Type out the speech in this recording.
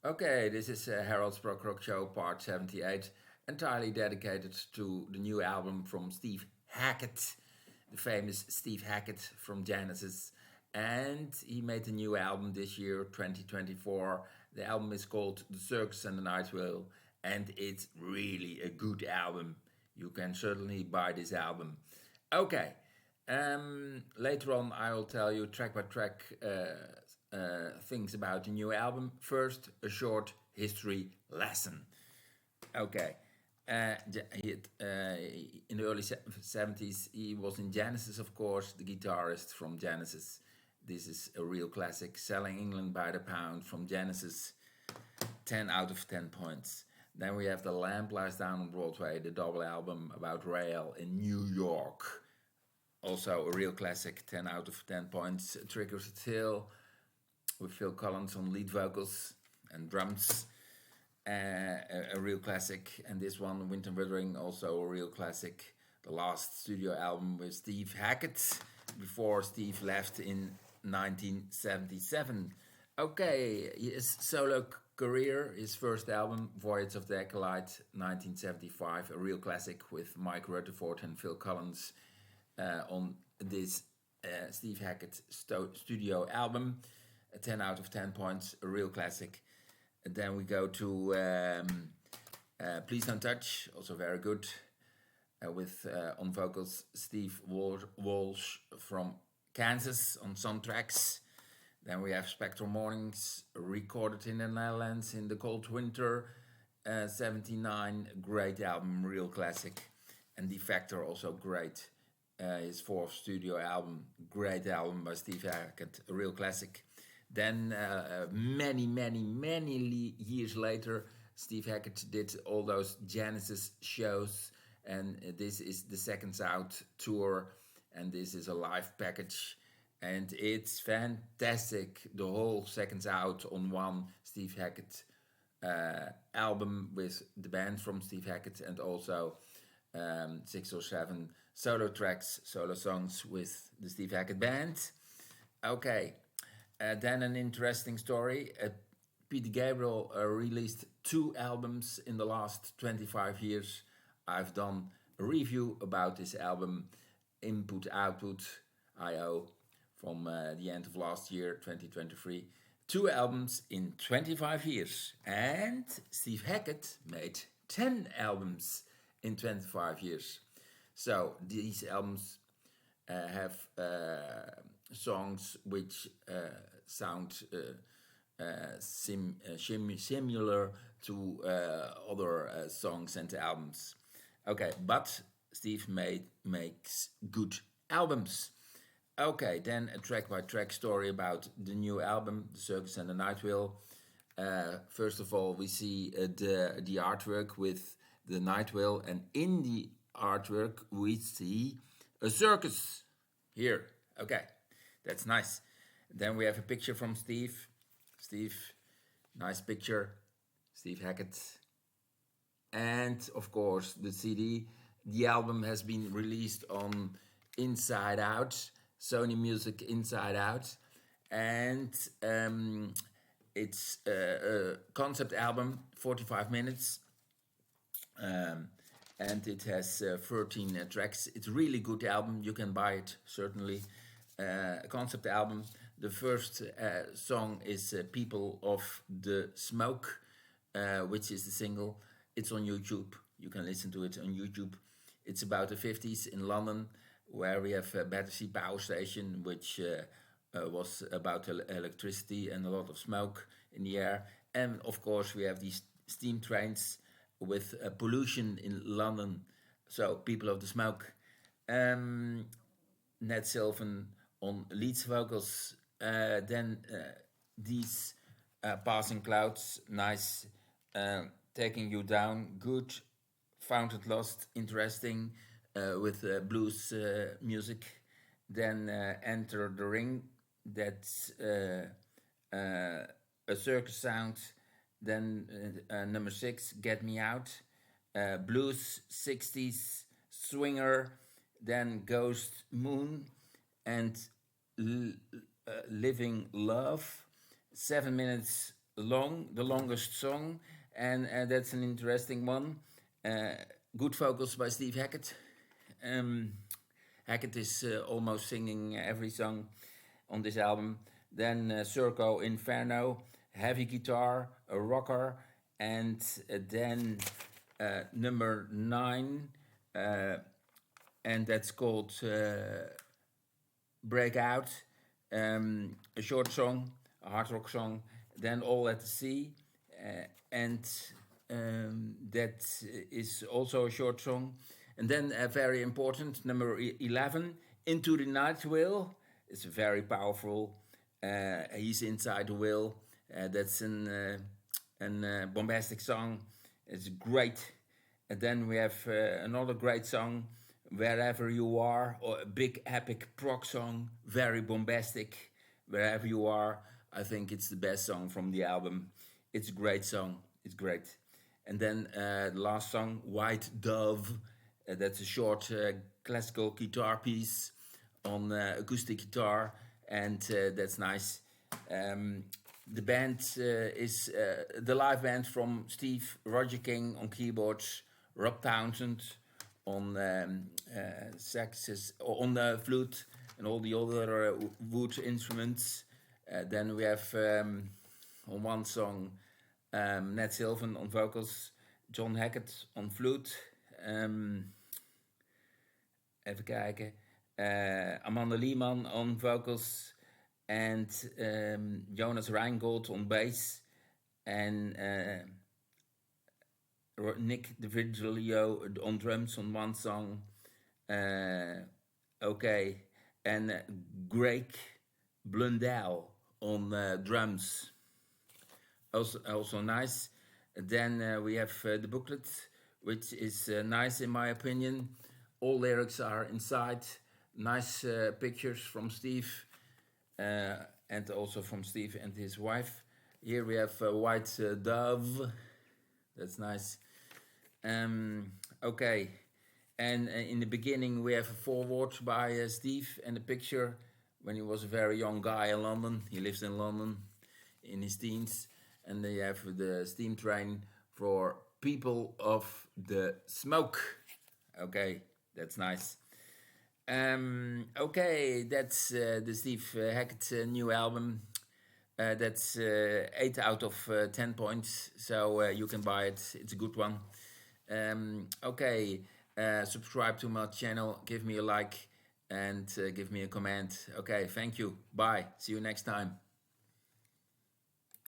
Okay, this is Harold's Prog Rock Show, part 78, entirely dedicated to the new album from Steve Hackett, the famous Steve Hackett from Genesis. And he made a new album this year, 2024. The album is called The Circus and the Nightwhale, and it's really a good album. You can certainly buy this album. Okay, later on, I will tell you track by track things about the new album. First, a short history lesson. Okay. In the early 70s, he was in Genesis, of course, the guitarist from Genesis. This is a real classic, Selling England by the Pound from Genesis, 10 out of 10 points. Then we have The Lamp Lies Down on Broadway, the double album about rail in New York. Also a real classic, 10 out of 10 points. Triggers Hill with Phil Collins on lead vocals and drums. A real classic. And this one, Winter Withering, also a real classic. The last studio album with Steve Hackett before Steve left in 1977. Okay, his solo career, his first album, Voyage of the Acolyte, 1975, a real classic with Mike Rutherford and Phil Collins on this Steve Hackett studio album. 10 out of 10 points, a real classic. And then we go to Please Don't Touch, also very good, with on vocals Steve Walsh from Kansas on some tracks. Then we have Spectral Mornings, recorded in the Netherlands in the cold winter, 79, great album, real classic. And Defector, also great. His fourth studio album, great album by Steve Hackett, a real classic. Then many years later, Steve Hackett did all those Genesis shows, and this is the Seconds Out tour, and this is a live package, and it's fantastic. The whole Seconds Out on one Steve Hackett album with the band from Steve Hackett, and also 6 or 7 solo tracks, solo songs with the Steve Hackett band. Okay, then an interesting story. Peter Gabriel released 2 albums in the last 25 years. I've done a review about this album, Input Output IO, from the end of last year, 2023. 2 albums in 25 years. And Steve Hackett made 10 albums in 25 years. So these albums have songs which sound similar to other songs and albums. Okay, but Steve makes good albums. Okay, then a track-by-track story about the new album, The Circus and the Nightwhale. First of all, we see the artwork with the Nightwhale, and in the artwork we see a circus here. Okay, that's nice. Then we have a picture from Steve. Steve, nice picture. Steve Hackett. And of course the CD. The album has been released on Inside Out, Sony Music Inside Out, and it's a concept album, 45 minutes. And it has 13 tracks. It's a really good album. You can buy it, certainly. A concept album. The first song is People of the Smoke, which is the single. It's on YouTube. You can listen to it on YouTube. It's about the 50s in London, where we have a Battersea Power Station, which was about electricity and a lot of smoke in the air. And of course, we have these steam trains with pollution in London. So, People of the Smoke. Ned Sylvan on lead vocals. Then these Passing Clouds, nice, Taking You Down, good, Found It Lost, interesting, with blues music. Then Enter the Ring, that's a circus sound. Then number 6, Get Me Out, blues, 60s, swinger. Then Ghost Moon and Living Love, 7 minutes the longest song, and that's an interesting one. Uh, Good vocals by Steve Hackett. Um, Hackett is almost singing every song on this album. Then Circo Inferno, heavy guitar, a rocker, and then number 9, uh, and that's called Breakout, a short song, a hard rock song. Then All at the Sea, and that is also a short song. And then a very important number 11, Into the Nightwhale. It's very powerful. He's inside the whale. That's an bombastic song. It's great. And then we have another great song, Wherever You Are, or a big epic prog song, very bombastic. Wherever You Are, I think it's the best song from the album. It's a great song. It's great. And then the last song, White Dove. That's a short classical guitar piece on acoustic guitar, and that's nice. The band is the live band from Steve Roger King on keyboards, Rob Townsend on saxes, on the flute, and all the other wood instruments. Then we have on one song Ned Sylvan on vocals, John Hackett on flute. Even kijken. Amanda Lehman on vocals. And Jonas Reingold on bass. And Nick DeVigilio on drums on one song. Okay. And Greg Blundell on drums. Also nice. Then we have the booklet, which is nice in my opinion. All lyrics are inside. Nice pictures from Steve, and also from Steve and his wife. Here we have White Dove. That's nice. Okay. And in the beginning we have a foreword by Steve and a picture when he was a very young guy in London. He lives in London in his teens. And they have the steam train for people of the smoke. Okay, that's nice. Okay, that's the Steve Hackett new album. That's 8 out of 10 points, so you can buy it. It's a good one. Okay, subscribe to my channel, give me a like, and give me a comment. Okay, thank you. Bye. See you next time.